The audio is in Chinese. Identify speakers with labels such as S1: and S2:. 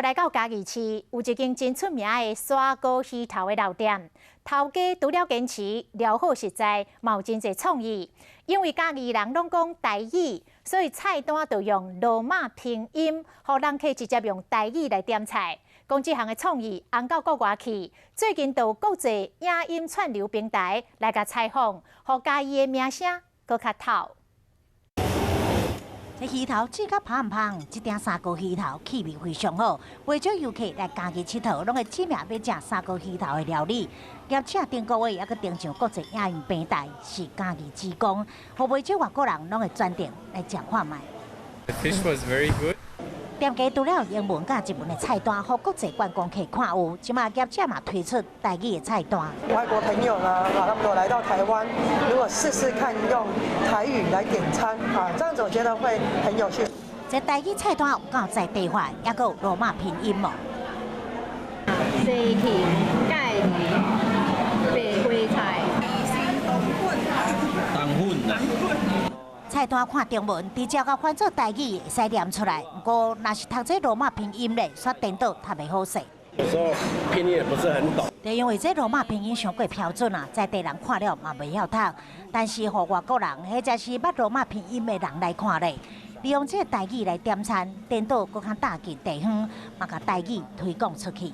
S1: 来到嘉义市，有一间真出名的沙锅鱼头的老店。头家除了坚持料好实在，嘛有真侪创意。因为嘉义人拢讲台语，所以菜单就用罗马拼音，互人客直接用台语来点菜。讲这项的创意红到国外去，最近就有国际影音串流平台来甲采访，互嘉义的名声搁较透。
S2: 这鱼头煮甲香香，这鼎砂锅鱼头气味非常好，为咗游客来嘉义佚佗，拢会指名要食砂锅鱼头的料理。而且顶个月还佮登上国际影音平台，是嘉义之光，互袂少外国人拢会专程来食看卖。
S3: The fish was very good.
S2: 店家除了英文甲日文的菜单，互国际观光客看有，即马业者嘛推出台语的菜单。
S4: 外国朋友呢，他们如果来到台湾，如果试试看用台语来点餐这样子我觉得会很有趣。
S2: 这台语菜单有够在地化，还佫有罗马拼音哦。
S5: 西芹、芥鱼、白花菜、
S3: 糖粉。
S2: 菜单看中文，直接甲翻做台语会使念出来。不过，若是读这罗马拼音咧，煞颠倒读袂好势。
S6: 有时候拼音也不是很懂。
S2: 就因为这罗马拼音上过标准啊，在地人看了嘛袂晓读，但是互外国人或者是捌罗马拼音的人来看咧，利用这台语来点餐，颠倒搁较搭近地方，嘛甲台语推广出去。